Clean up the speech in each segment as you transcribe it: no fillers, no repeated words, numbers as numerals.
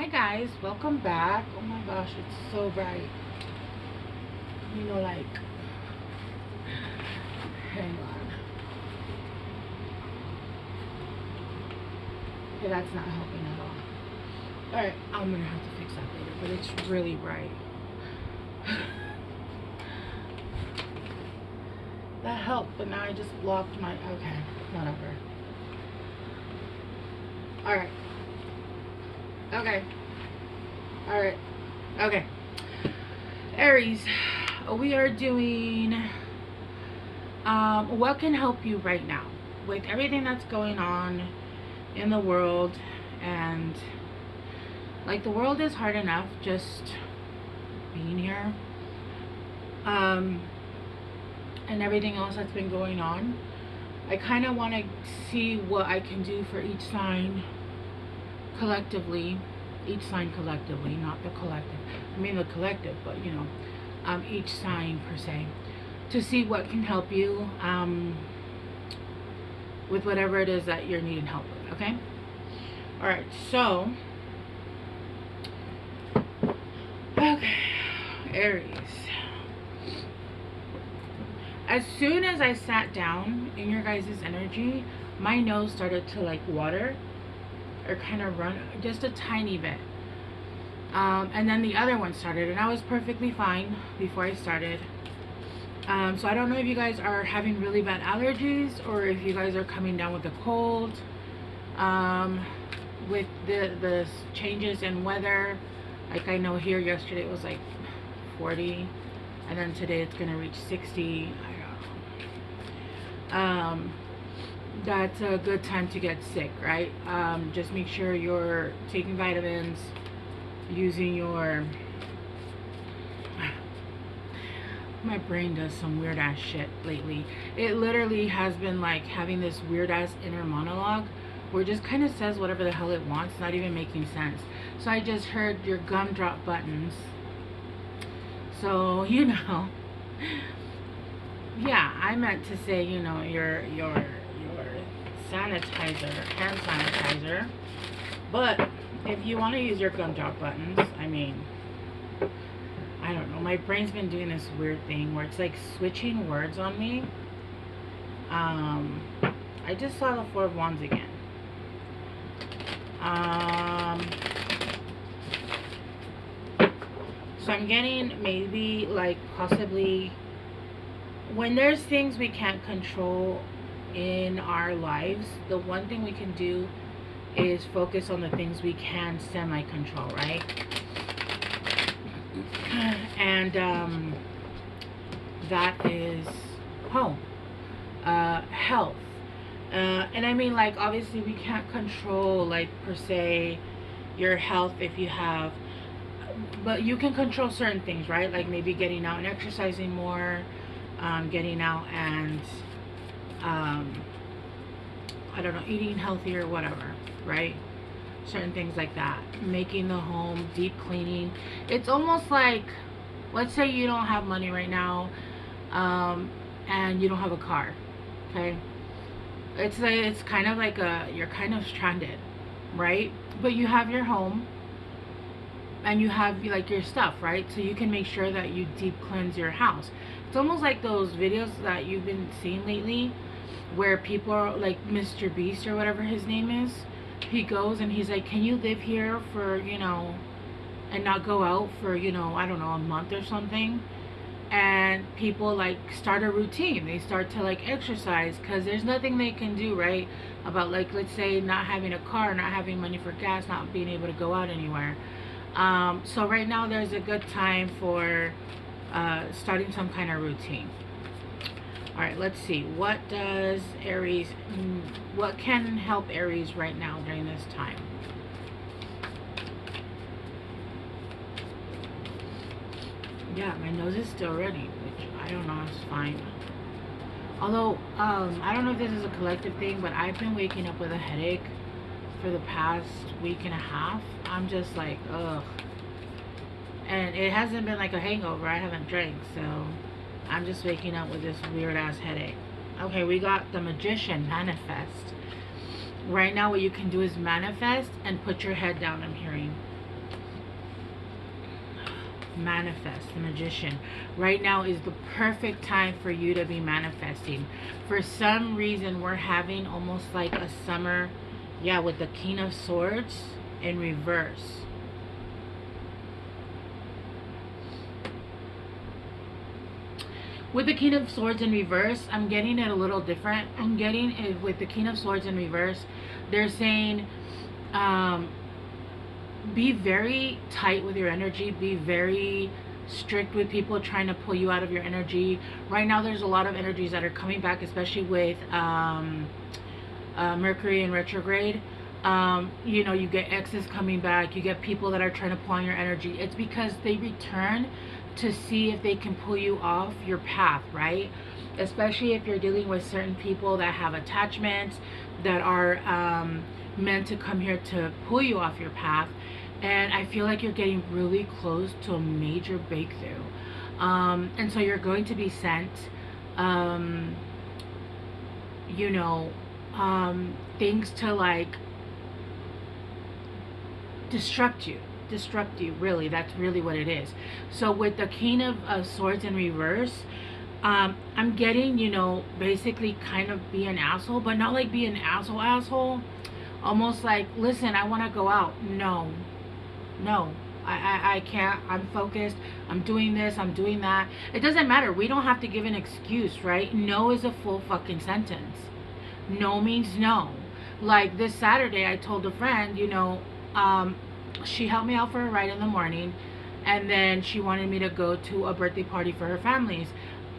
Hi guys, welcome back. Oh my gosh, it's so bright. You know, like, hang on. Okay, that's not helping at all. Alright, I'm gonna have to fix that later, but it's really bright. That helped, but now I just blocked my, okay, whatever. Alright. Okay. Alright. Okay. Aries, we are doing what can help you right now with everything that's going on in the world. And like, the world is hard enough just being here, and everything else that's been going on. I kind of want to see what I can do for each sign collectively. Each sign collectively, not the collective. I mean the collective, but you know, each sign per se, to see what can help you with whatever it is that you're needing help with. Okay. All right. So, okay, Aries. As soon as I sat down in your guys' energy, my nose started to like water or kind of run just a tiny bit, and then the other one started, and I was perfectly fine before I started. So I don't know if you guys are having really bad allergies or if you guys are coming down with a cold, with the changes in weather. Like, I know here yesterday it was like 40, and then today it's gonna reach 60. I don't know. That's a good time to get sick, right? Just make sure you're taking vitamins, using your... My brain does some weird ass shit lately. It literally has been like having this weird ass inner monologue where it just kind of says whatever the hell it wants, not even making sense. So I just heard your gumdrop buttons. So, you know, yeah, I meant to say, you know, your sanitizer, hand sanitizer. But if you want to use your gumdrop buttons, I mean, I don't know, my brain's been doing this weird thing where it's like switching words on me. I just saw the Four of Wands again. So I'm getting maybe like possibly when there's things we can't control in our lives, the one thing we can do is focus on the things we can semi-control, right? And that is home, health, and I mean, like, obviously we can't control, like, per se your health if you have, but you can control certain things, right? Like maybe getting out and exercising more, getting out and I don't know, eating healthier, whatever, right? Certain things like that. Making the home, deep cleaning. It's almost like, let's say you don't have money right now, and you don't have a car, okay? It's kind of like you're kind of stranded, right? But you have your home, and you have like your stuff, right? So you can make sure that you deep cleanse your house. It's almost like those videos that you've been seeing lately where people are like Mr. Beast or whatever his name is. He goes and he's like, can you live here for, you know, and not go out for, you know, I don't know, a month or something? And people like start a routine. They start to like exercise because there's nothing they can do, right? About, like, let's say not having a car, not having money for gas, not being able to go out anywhere. So right now there's a good time for starting some kind of routine. All right, let's see. What does Aries, what can help Aries right now during this time? Yeah, my nose is still running, which I don't know, it's fine. Although, I don't know if this is a collective thing, but I've been waking up with a headache for the past week and a half. I'm just like, ugh. And it hasn't been like a hangover. I haven't drank, so I'm just waking up with this weird ass headache. Okay, we got the Magician, manifest. Right now what you can do is manifest and put your head down, I'm hearing. manifest, the Magician. Right now is the perfect time for you to be manifesting. For some reason, we're having almost like a summer, yeah, with the King of Swords in reverse. With the King of Swords in reverse, I'm getting it a little different. I'm getting it with the King of Swords in reverse. They're saying, be very tight with your energy. Be very strict with people trying to pull you out of your energy. Right now, there's a lot of energies that are coming back, especially with Mercury in retrograde. You know, you get exes coming back. You get people that are trying to pull on your energy. It's because they return to see if they can pull you off your path, right? Especially if you're dealing with certain people that have attachments that are meant to come here to pull you off your path. And I feel like you're getting really close to a major breakthrough. And so you're going to be sent, you know, things to like disrupt you, really. That's really what it is. So with the King of Swords in reverse, I'm getting, you know, basically kind of be an asshole, but not like be an asshole, almost like, listen, I want to go out. No, I can't. I'm focused. I'm doing this, I'm doing that. It doesn't matter. We don't have to give an excuse, right? No is a full fucking sentence. No means no. Like this Saturday, I told a friend, you know, she helped me out for a ride in the morning, and then she wanted me to go to a birthday party for her family's.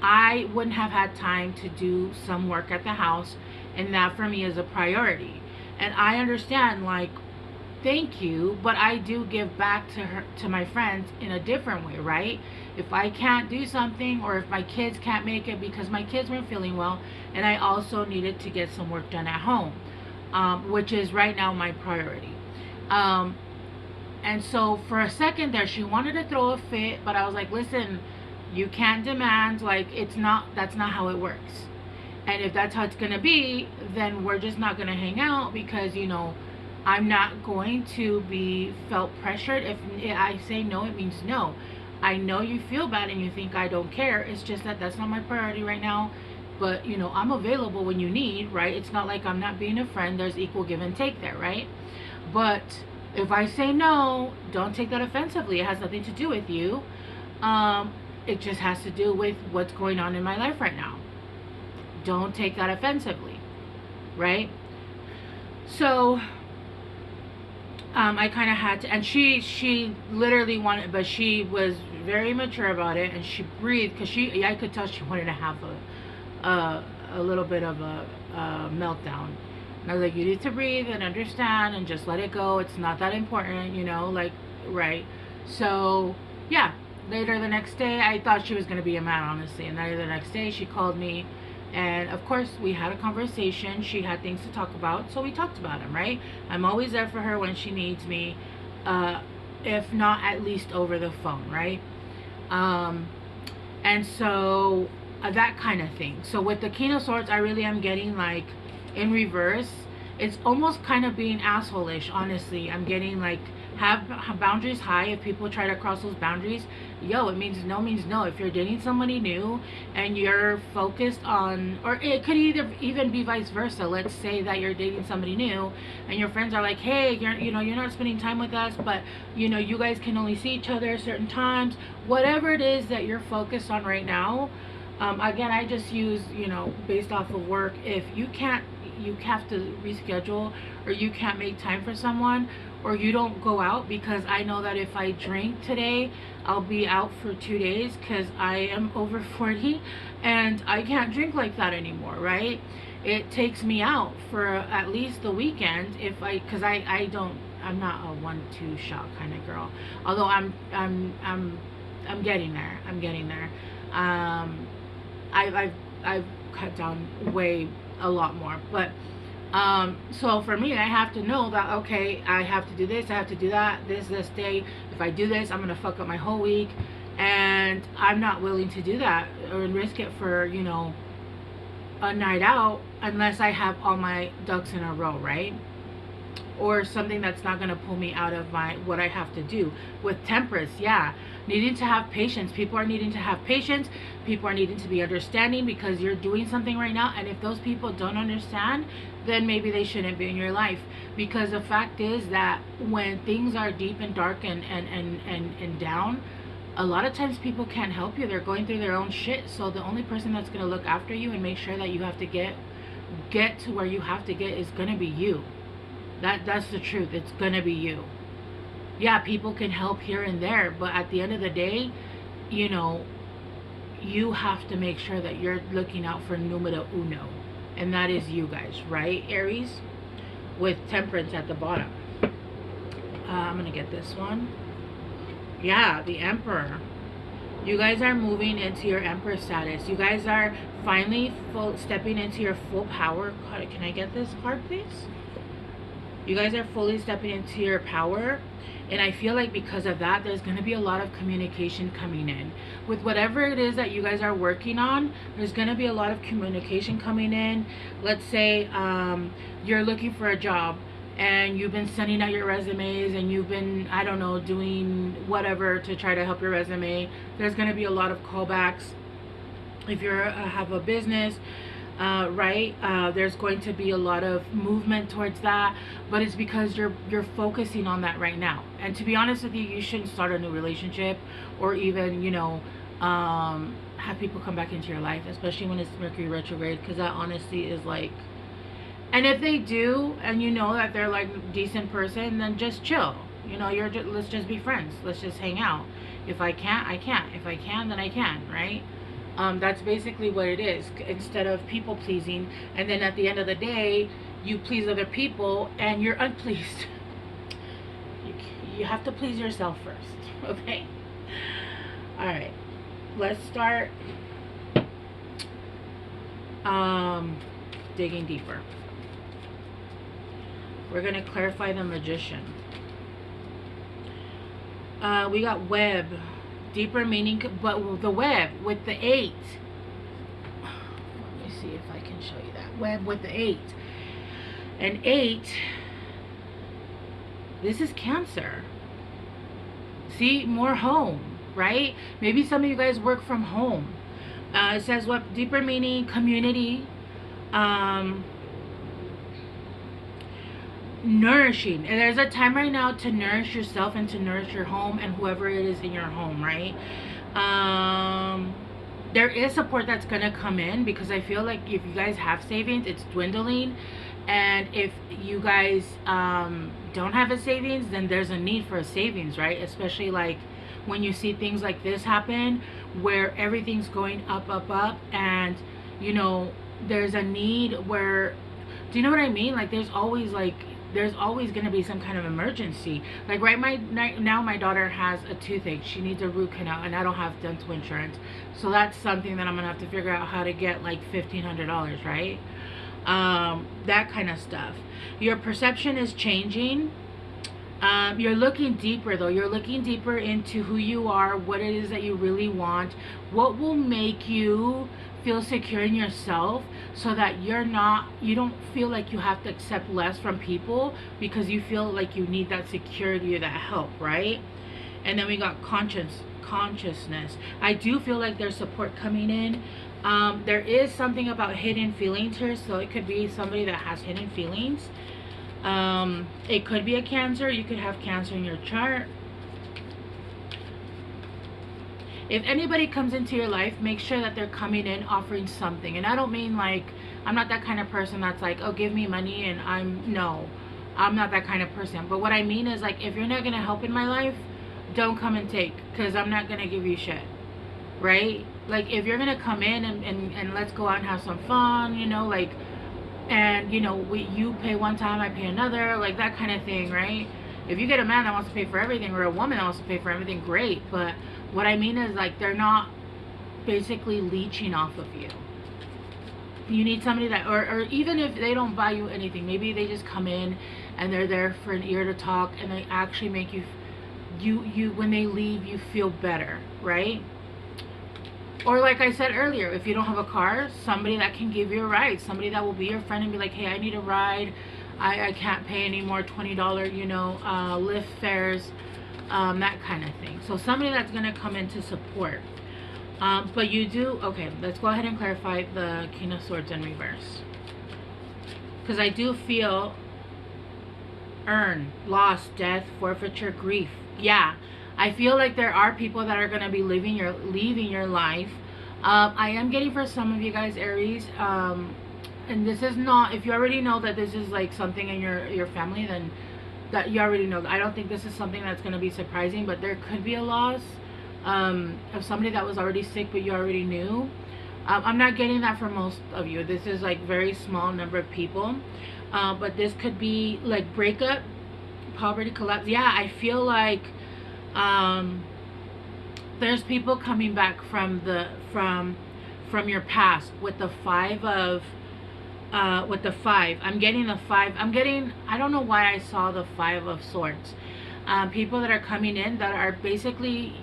I wouldn't have had time to do some work at the house, and that for me is a priority. And I understand, like, thank you, but I do give back to her, to my friends, in a different way, right? If I can't do something, or if my kids can't make it because my kids weren't feeling well, and I also needed to get some work done at home, which is right now my priority. And so for a second there, she wanted to throw a fit, but I was like, listen, you can't demand, like, that's not how it works. And if that's how it's gonna be, then we're just not gonna hang out, because, you know, I'm not going to be felt pressured. If I say no, it means no. I know you feel bad and you think I don't care. It's just that that's not my priority right now. But, you know, I'm available when you need, right? It's not like I'm not being a friend. There's equal give and take there, right? But if I say no, don't take that offensively. It has nothing to do with you. It just has to do with what's going on in my life right now. Don't take that offensively, right? So I kind of had to, and she literally wanted, but she was very mature about it, and she breathed, because I could tell she wanted to have a little bit of a meltdown. And I was like, you need to breathe and understand and just let it go. It's not that important, you know, like, right? So yeah, later the next day, I thought she was going to be mad, honestly. And later the next day, she called me, and of course we had a conversation. She had things to talk about, so we talked about them, right? I'm always there for her when she needs me, if not at least over the phone, right? And so that kind of thing. So with the King of Swords, I really am getting, like, in reverse, it's almost kind of being asshole-ish, honestly. I'm getting, like, have boundaries high. If people try to cross those boundaries, yo, it means no means no. If you're dating somebody new and you're focused on, or it could even be vice versa. Let's say that you're dating somebody new and your friends are like, hey, you're not spending time with us, but, you know, you guys can only see each other at certain times. Whatever it is that you're focused on right now, again, I just use, you know, based off of work. If you can't, you have to reschedule, or you can't make time for someone, or you don't go out, because I know that if I drink today, I'll be out for 2 days, because I am over 40 and I can't drink like that anymore, right? It takes me out for at least the weekend, because I'm not a 1-2 shot kind of girl, although I'm getting there. I've cut down a lot more, but so for me, I have to know that, okay, I have to do this, I have to do that, this day. If I do this, I'm gonna fuck up my whole week, and I'm not willing to do that or risk it for, you know, a night out, unless I have all my ducks in a row, right? or something that's not going to pull me out of my what I have to do. With Temperance, yeah, needing to have patience. People are needing to have patience. People are needing to be understanding because you're doing something right now, and if those people don't understand, then maybe they shouldn't be in your life. Because the fact is that when things are deep and dark and down, a lot of times people can't help you. They're going through their own shit. So the only person that's going to look after you and make sure that you have to get to where you have to get is going to be you. That's the truth. It's going to be you. Yeah, people can help here and there, but at the end of the day, you know, you have to make sure that you're looking out for numero uno, and that is you guys, right, Aries? With Temperance at the bottom. I'm gonna get this one. Yeah, the Emperor. You guys are moving into your Emperor status. You guys are finally stepping into your full power. Can I get this card, please? You guys are fully stepping into your power. And I feel like because of that, there's going to be a lot of communication coming in. With whatever it is that you guys are working on, there's going to be a lot of communication coming in. Let's say you're looking for a job and you've been sending out your resumes and you've been, I don't know, doing whatever to try to help your resume. There's going to be a lot of callbacks. If you have a business, right, there's going to be a lot of movement towards that, but it's because you're focusing on that right now. And to be honest with you, you shouldn't start a new relationship or even, you know, have people come back into your life, especially when it's Mercury retrograde, because that honestly is like, and if they do and you know that they're like a decent person, then just chill, you know, let's just be friends, let's just hang out. If I can't, I can't. If I can, then I can, right? That's basically what it is. Instead of people pleasing, and then at the end of the day, you please other people and you're unpleased. You have to please yourself first, okay? All right, let's start digging deeper. We're gonna clarify the Magician. We got web. Deeper meaning, but the web with the 8. Let me see if I can show you that. Web with the 8. And 8, this is Cancer. See, more home, right? Maybe some of you guys work from home. It says what? Deeper meaning, community, nourishing. And there's a time right now to nourish yourself and to nourish your home and whoever it is in your home, right? There is support that's gonna come in, because I feel like if you guys have savings, it's dwindling. And if you guys don't have a savings, then there's a need for a savings, right? Especially like when you see things like this happen where everything's going up and you know there's a need where, do you know what I mean? Like there's always going to be some kind of emergency. Like now my daughter has a toothache. She needs a root canal and I don't have dental insurance. So that's something that I'm going to have to figure out how to get like $1,500, right? That kind of stuff. Your perception is changing. You're looking deeper though. You're looking deeper into who you are, what it is that you really want, what will make you feel secure in yourself, so that you don't feel like you have to accept less from people because you feel like you need that security or that help, right? And then we got consciousness. I do feel like there's support coming in. There is something about hidden feelings here, so it could be somebody that has hidden feelings. It could be a Cancer. You could have Cancer in your chart. If anybody comes into your life, make sure that they're coming in offering something. And I don't mean like, I'm not that kind of person that's like, oh, give me money, and I'm not that kind of person. But what I mean is like, if you're not going to help in my life, don't come and take, because I'm not going to give you shit, right? Like if you're going to come in and let's go out and have some fun, you know, like, and you know, you pay one time, I pay another, like that kind of thing, right? If you get a man that wants to pay for everything, or a woman that wants to pay for everything, great. But what I mean is like, they're not basically leeching off of you. You need somebody that, or even if they don't buy you anything, maybe they just come in and they're there for an ear to talk, and they actually make you when they leave, you feel better, right? Or like I said earlier, if you don't have a car, somebody that can give you a ride, somebody that will be your friend and be like, hey, I need a ride, I can't pay any more $20, you know, lift fares, that kind of thing. So somebody that's going to come in to support. But you do, okay, let's go ahead and clarify the King of Swords in reverse. Because I do feel earn, loss, death, forfeiture, grief. Yeah, I feel like there are people that are going to be leaving your life. I am getting for some of you guys, Aries, and this is not, if you already know that this is like something in your family, then that you already know. I don't think this is something that's going to be surprising, but there could be a loss of somebody that was already sick but you already knew. I'm not getting that for most of you. This is like very small number of people, but this could be like breakup, poverty, collapse. Yeah, I feel like there's people coming back from your past with the five of with the five. I'm getting the five. I don't know why I saw the 5 of Swords. People that are coming in that are basically,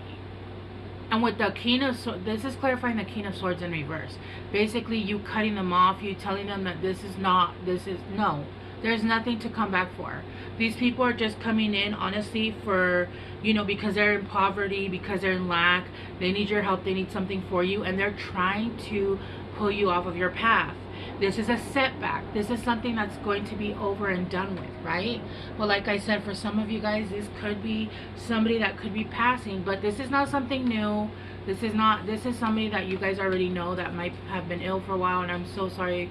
and with the King of Swords, this is clarifying the King of Swords in reverse. Basically, you cutting them off, you telling them that no, there's nothing to come back for. These people are just coming in, honestly, for, you know, because they're in poverty, because they're in lack, they need your help, they need something for you, and they're trying to pull you off of your path. This is a setback. This is something that's going to be over and done with, right? Well, like I said, for some of you guys, this could be somebody that could be passing, but this is not something new. This is somebody that you guys already know that might have been ill for a while, and I'm so sorry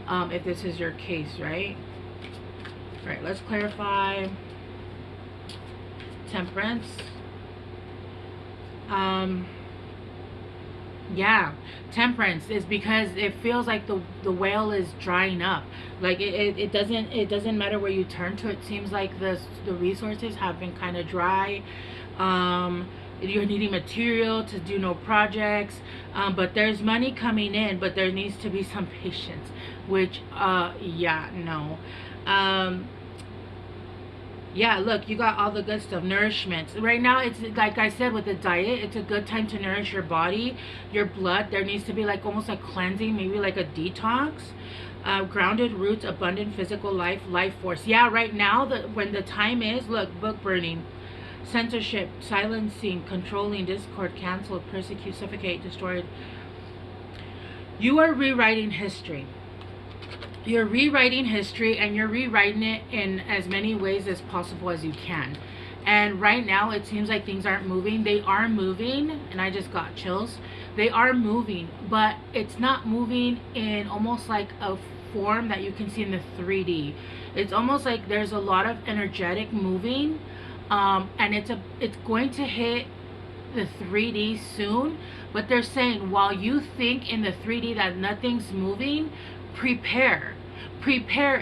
if this is your case, right? All right, let's clarify Temperance. Yeah, Temperance is because it feels like the whale is drying up. Like it doesn't matter where you turn to. It seems like the resources have been kind of dry. You're needing material to do no projects, but there's money coming in, but there needs to be some patience, which yeah, no. Yeah, look, you got all the good stuff. Nourishment. Right now, it's like I said with the diet, it's a good time to nourish your body, your blood. There needs to be like almost a cleansing, maybe like a detox. Grounded roots, abundant physical life, life force. Yeah, right now, when the time is, look, book burning, censorship, silencing, controlling, discord, canceled, persecute, suffocate, destroyed. You are rewriting history. You're rewriting history, and you're rewriting it in as many ways as possible as you can. And right now it seems like things aren't moving. They are moving, and I just got chills. They are moving, but it's not moving in almost like a form that you can see in the 3D. It's almost like there's a lot of energetic moving, and it's going to hit the 3D soon. But they're saying while you think in the 3D that nothing's moving, prepare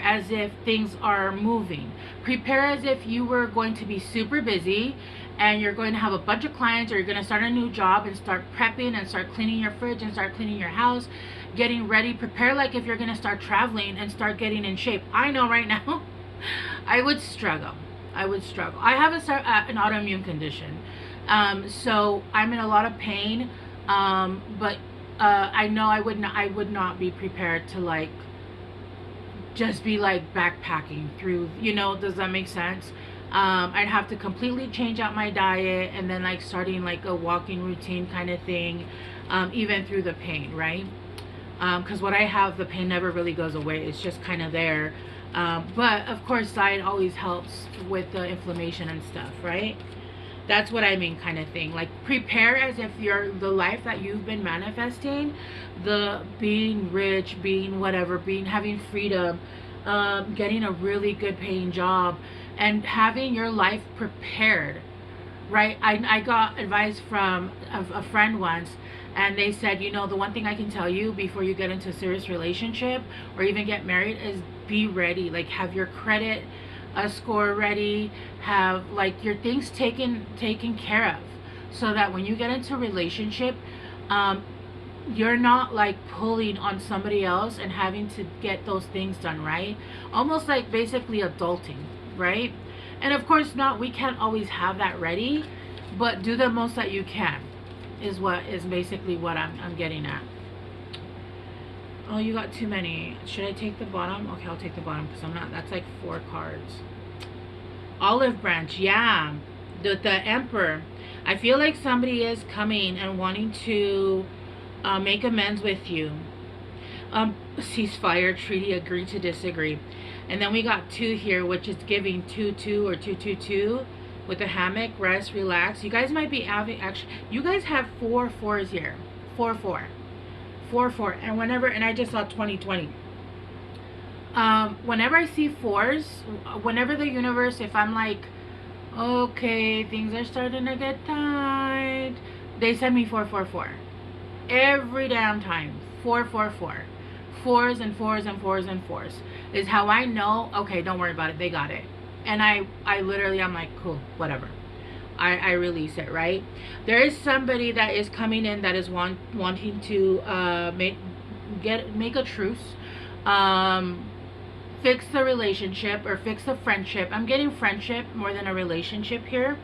as if things are moving. Prepare as if you were going to be super busy and you're going to have a bunch of clients, or you're going to start a new job and start prepping and start cleaning your fridge and start cleaning your house, getting ready. Prepare like if you're going to start traveling and start getting in shape. I know right now I would struggle. I have an autoimmune condition, so I'm in a lot of pain, but I know I would not be prepared to like just be like backpacking through, you know, does that make sense? I'd have to completely change out my diet, and then like starting like a walking routine kind of thing, even through the pain, right? Because what I have, the pain never really goes away. It's just kind of there. But of course, diet always helps with the inflammation and stuff, right? That's what I mean, kind of thing. Like, prepare as if you're the life that you've been manifesting, the being rich, being whatever, having freedom, getting a really good paying job, and having your life prepared, right? I got advice from a friend once, and they said, you know, the one thing I can tell you before you get into a serious relationship or even get married is be ready. Like, have your credit score ready, have like your things taken care of, so that when you get into a relationship, you're not like pulling on somebody else and having to get those things done, right? Almost like basically adulting, right? And of course not, we can't always have that ready, but do the most that you can is basically what I'm getting at. Oh, you got too many. Should I take the bottom? Okay, I'll take the bottom because I'm not. That's like 4 cards. Olive branch, yeah. The Emperor. I feel like somebody is coming and wanting to make amends with you. Ceasefire, treaty, agree to disagree. And then we got 2 here, which is giving 2-2 or 2-2-2 with the hammock, rest, relax. You guys might be having, actually, you guys have 4 4s here. 4-4. 4-4. And whenever, and I just saw 20-20. Whenever I see 4s, whenever the universe, if I'm like, okay, things are starting to get tight, they send me 4-4-4. Every damn time. 4-4-4. 4s and 4s and 4s and 4s is how I know, okay, don't worry about it, they got it. And I literally, I'm like, cool, whatever. I release it, right? There is somebody that is coming in that is wanting to make a truce, fix the relationship or fix the friendship. I'm getting friendship more than a relationship here.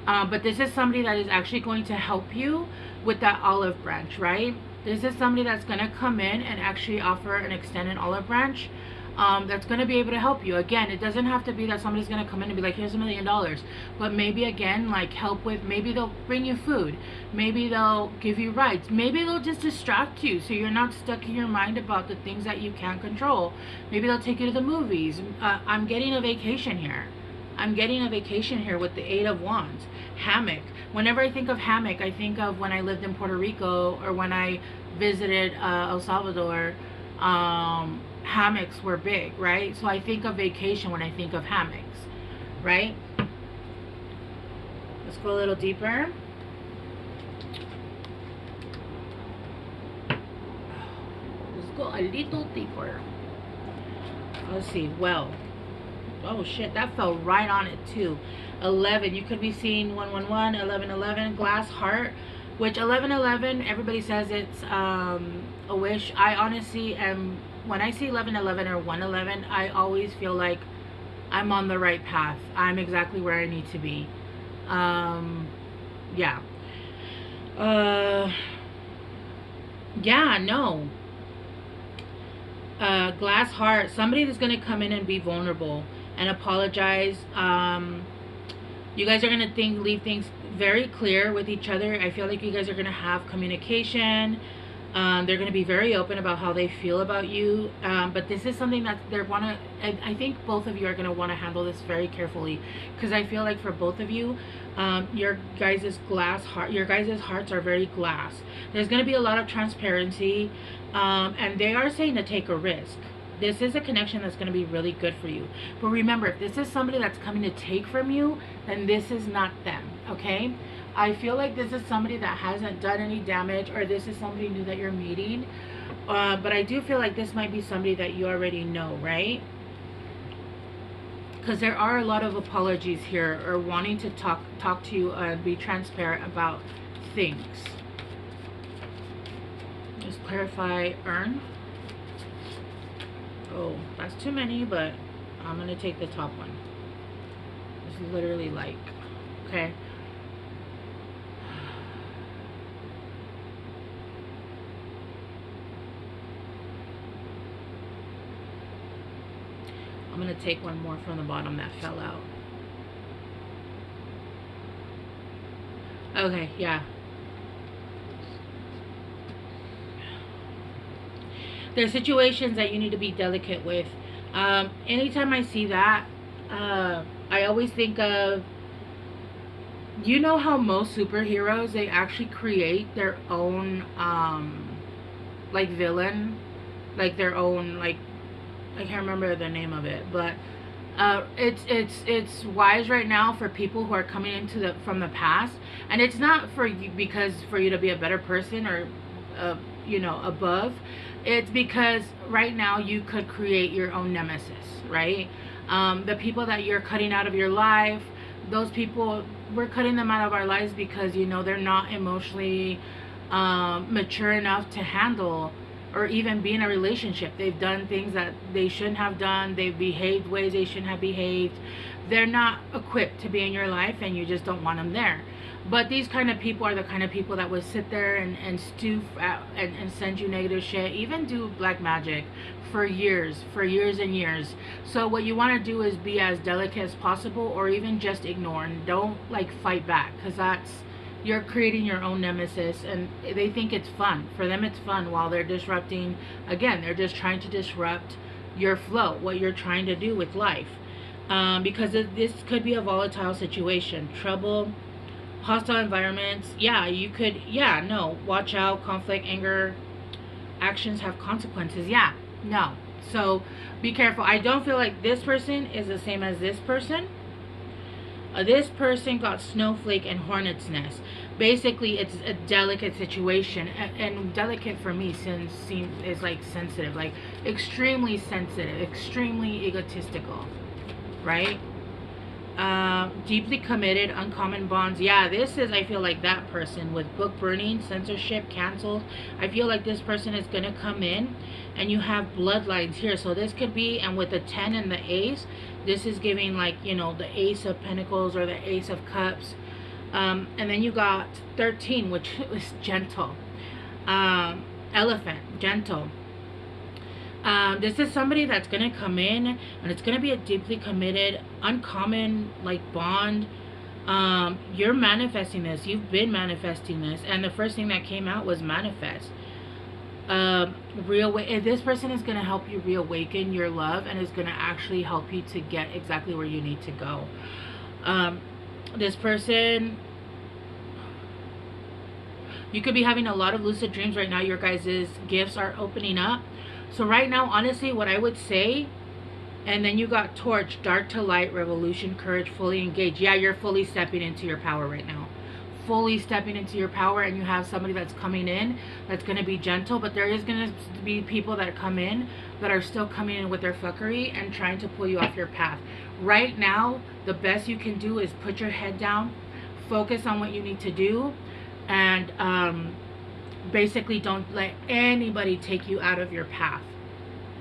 But this is somebody that is actually going to help you with that olive branch, right? This is somebody that's going to come in and actually offer an extended olive branch that's going to be able to help you. Again, it doesn't have to be that somebody's going to come in and be like, here's $1 million. But maybe, again, like help with, maybe they'll bring you food. Maybe they'll give you rides. Maybe they'll just distract you so you're not stuck in your mind about the things that you can't control. Maybe they'll take you to the movies. I'm getting a vacation here. I'm getting a vacation here with the 8 of Wands. Hammock. Whenever I think of hammock, I think of when I lived in Puerto Rico or when I visited El Salvador. Hammocks were big, right? So I think of vacation when I think of hammocks, right? Let's go a little deeper. Let's go a little deeper. Let's see. Well, oh shit, that fell right on it too. 11, you could be seeing 111, 1111, glass heart, which 1111, everybody says it's a wish. I honestly am, when I see 1111 or 111, I always feel like I'm on the right path. I'm exactly where I need to be. Yeah. Yeah, no. Glass heart, somebody that's going to come in and be vulnerable and apologize. You guys are going to leave things very clear with each other. I feel like you guys are going to have communication. They're going to be very open about how they feel about you. But this is something that I think both of you are going to want to handle this very carefully, because I feel like for both of you, your guys' hearts are very glass. There's going to be a lot of transparency, and they are saying to take a risk. This is a connection that's going to be really good for you. But remember, if this is somebody that's coming to take from you, then this is not them, okay? I feel like this is somebody that hasn't done any damage, or this is somebody new that you're meeting. But I do feel like this might be somebody that you already know, right? Because there are a lot of apologies here, or wanting to talk to you and be transparent about things. Just clarify, earn. Oh, that's too many, but I'm going to take the top one. It's literally like, okay. I'm going to take one more from the bottom that fell out. Okay, yeah. There's situations that you need to be delicate with. Anytime I see that, I always think of, you know how most superheroes, they actually create their own, like villain, like their own, like, I can't remember the name of it, but it's wise right now for people who are coming into from the past, and it's not for you because for you to be a better person or you know, above. It's because right now you could create your own nemesis, right? The people that you're cutting out of your life, those people, we're cutting them out of our lives because, you know, they're not emotionally mature enough to handle or even be in a relationship. They've done things that they shouldn't have done. They've behaved ways they shouldn't have behaved. They're not equipped to be in your life, and you just don't want them there. But these kind of people are the kind of people that would sit there and stew and send you negative shit, even do black magic for years and years. So what you want to do is be as delicate as possible, or even just ignore and don't like fight back, because that's, you're creating your own nemesis, and they think it's fun. For them it's fun while they're disrupting. Again, they're just trying to disrupt your flow, what you're trying to do with life. Because this could be a volatile situation, trouble, hostile environments. Yeah, you could, yeah, no, watch out, conflict, anger, actions have consequences. Yeah, no. So be careful. I don't feel like this person is the same as this person. This person got snowflake and hornet's nest. Basically, it's a delicate situation, and delicate for me seems is like sensitive, like extremely sensitive, extremely egotistical, right? Deeply committed, uncommon bonds. Yeah, this is, I feel like that person with book burning, censorship, canceled. I feel like this person is going to come in, and you have bloodlines here. So this could be, and with the 10 and the ace, this is giving like, you know, the ace of pentacles or the ace of cups. And then you got 13, which is gentle. Elephant, gentle. This is somebody that's going to come in, and it's going to be a deeply committed, uncommon like bond. You're manifesting this. You've been manifesting this, and the first thing that came out was manifest. This person is going to help you reawaken your love, and is going to actually help you to get exactly where you need to go. This person, you could be having a lot of lucid dreams right now. Your guys' gifts are opening up. So right now, honestly, what I would say, and then you got torch, dark to light, revolution, courage, fully engaged. Yeah, you're fully stepping into your power right now. Fully stepping into your power, and you have somebody that's coming in that's going to be gentle, but there is going to be people that come in that are still coming in with their fuckery and trying to pull you off your path. Right now, the best you can do is put your head down, focus on what you need to do, and basically don't let anybody take you out of your path.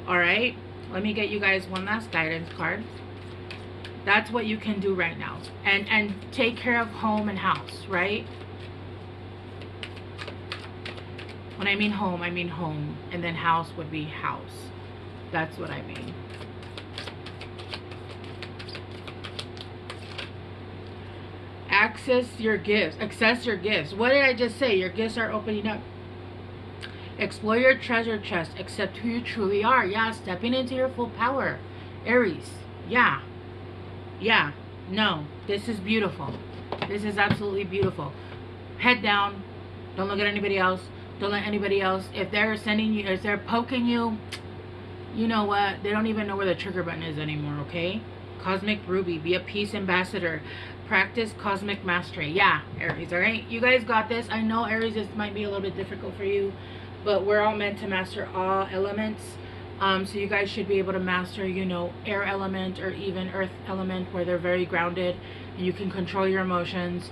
All right, let me get you guys one last guidance card. That's what you can do right now, and take care of home and house, right? When I mean home, and then house would be house. That's what I mean. Access your gifts. What did I just say? Your gifts are opening up. Explore your treasure chest. Accept who you truly are. Yeah, stepping into your full power. Aries. Yeah. Yeah. No. This is beautiful. This is absolutely beautiful. Head down. Don't look at anybody else. Don't let anybody else. If they're sending you, if they're poking you, you know what? They don't even know where the trigger button is anymore, okay? Cosmic Ruby. Be a peace ambassador. Practice cosmic mastery. Yeah, Aries, all right? You guys got this. I know, Aries, this might be a little bit difficult for you, but we're all meant to master all elements. So you guys should be able to master, you know, air element or even earth element, where they're very grounded and you can control your emotions.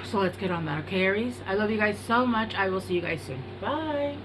So let's get on that, okay, Aries? I love you guys so much. I will see you guys soon. Bye.